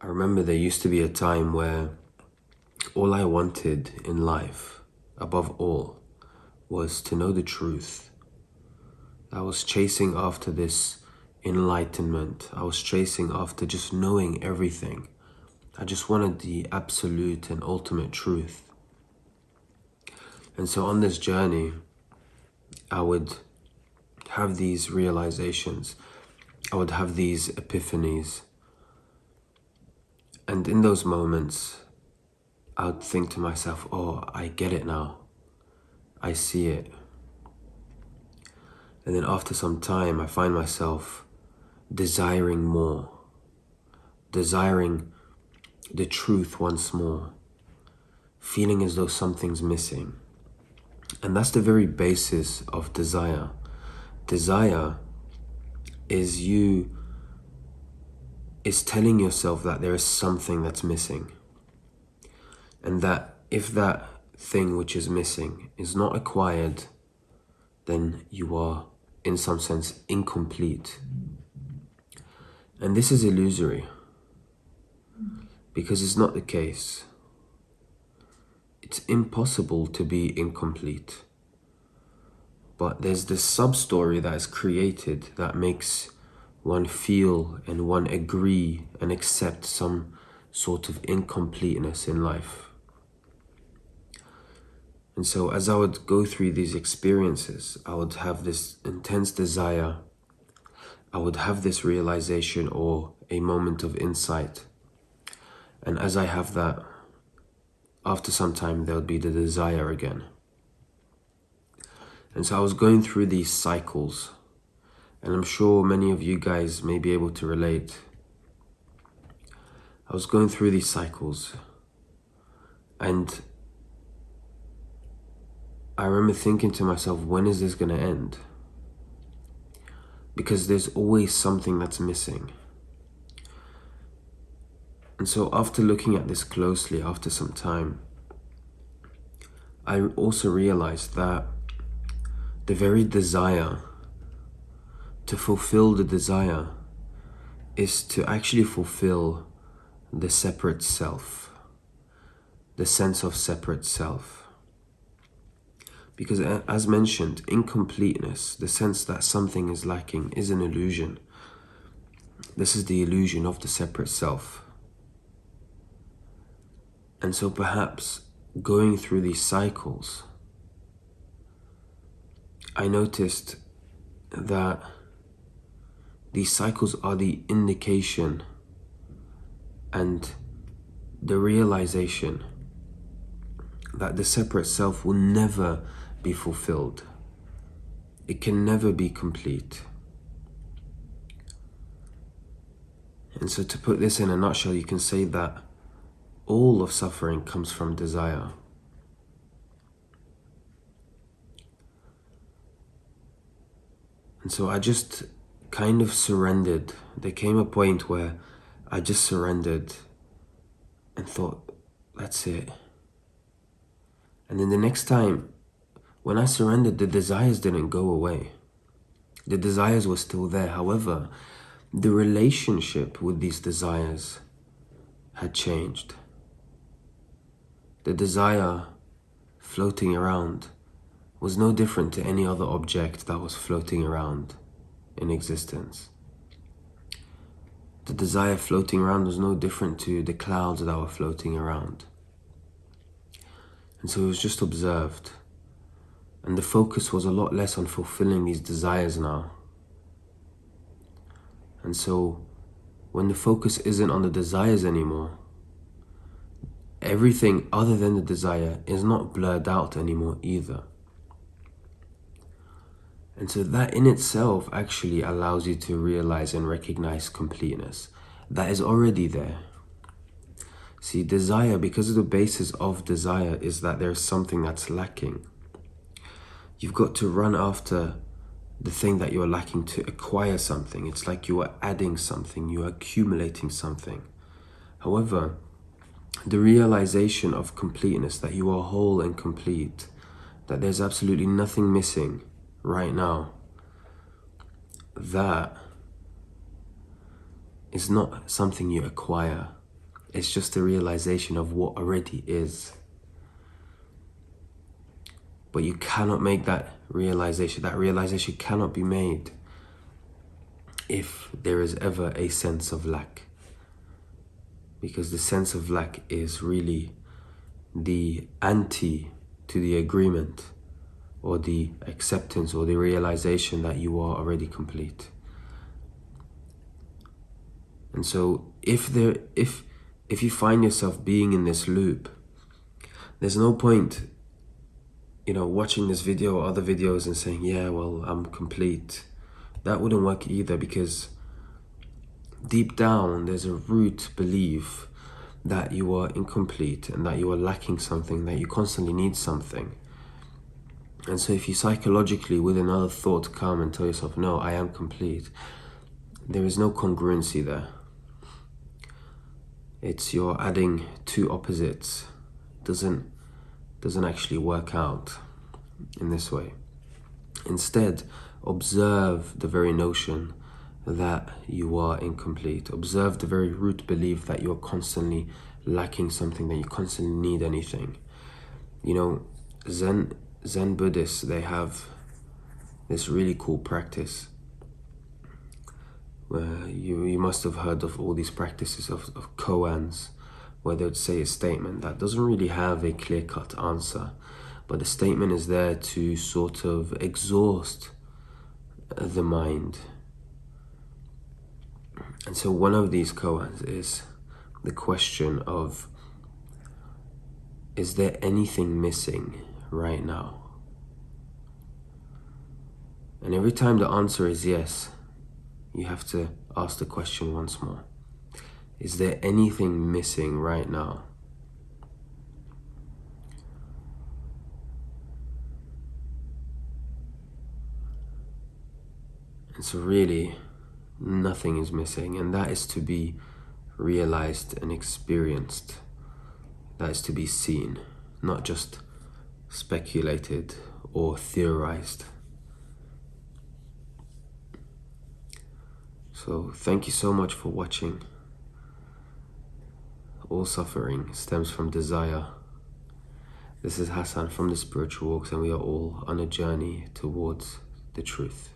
I remember there used to be a time where all I wanted in life, above all, was to know the truth. I was chasing after this enlightenment. I was chasing after just knowing everything. I just wanted the absolute and ultimate truth. And so on this journey, I would have these realizations. I would have these epiphanies. And in those moments, I would think to myself, oh, I get it now. I see it. And then after some time, I find myself desiring more, desiring the truth once more, feeling as though something's missing. And that's the very basis of desire. Desire is telling yourself that there is something that's missing. And that if that thing which is missing is not acquired, then you are, in some sense, incomplete. And this is illusory, because it's not the case. It's impossible to be incomplete. But there's this sub-story that is created that makes one feel and one agree and accept some sort of incompleteness in life. And so as I would go through these experiences, I would have this intense desire. I would have this realization or a moment of insight. And as I have that, after some time, there would be the desire again. And so I was going through these cycles, and I'm sure many of you guys may be able to relate. I was going through these cycles, and I remember thinking to myself, when is this going to end? Because there's always something that's missing. And so after looking at this closely, after some time, I also realized that the very desire to fulfill the desire is to actually fulfill the separate self, the sense of separate self. Because as mentioned, incompleteness, the sense that something is lacking, is an illusion. This is the illusion of the separate self. And so perhaps going through these cycles, I noticed that these cycles are the indication and the realization that the separate self will never be fulfilled. It can never be complete. And so to put this in a nutshell, you can say that all of suffering comes from desire. And so I just kind of surrendered. There came a point where I just surrendered and thought, that's it. And then the next time, when I surrendered, the desires didn't go away. The desires were still there. However, the relationship with these desires had changed. The desire floating around was no different to any other object that was floating around in existence. The desire floating around was no different to the clouds that were floating around. And so it was just observed. And the focus was a lot less on fulfilling these desires now. And so when the focus isn't on the desires anymore, everything other than the desire is not blurred out anymore either. And so that in itself actually allows you to realize and recognize completeness that is already there. See, desire, because of the basis of desire is that there's something that's lacking. You've got to run after the thing that you're lacking to acquire something. It's like you are adding something, you are accumulating something. However, the realization of completeness, that you are whole and complete, that there's absolutely nothing missing right now, that is not something you acquire. It's just a realization of what already is. But you cannot make that realization. That realization cannot be made if there is ever a sense of lack. Because the sense of lack is really the anti to the agreement or the acceptance or the realization that you are already complete. And so if you find yourself being in this loop, there's no point, watching this video or other videos and saying, yeah, well, I'm complete. That wouldn't work either, because deep down there's a root belief that you are incomplete and that you are lacking something, that you constantly need something. And so if you psychologically with another thought come and tell yourself, no, I am complete, there is no congruency there. It's you're adding two opposites. Doesn't actually work out in this way. Instead, observe the very notion that you are incomplete. Observe the very root belief that you're constantly lacking something, that you constantly need anything. Zen Buddhists, they have this really cool practice where you must have heard of all these practices of koans, where they would say a statement that doesn't really have a clear-cut answer, but the statement is there to sort of exhaust the mind. And so one of these koans is the question of, is there anything missing right now? And every time the answer is yes, you have to ask the question once more. Is there anything missing right now? And so really, nothing is missing, and that is to be realized and experienced. That is to be seen, not just speculated or theorized. So thank you so much for watching. All suffering stems from desire. This is Hassan from the Spiritual Walks, and we are all on a journey towards the truth.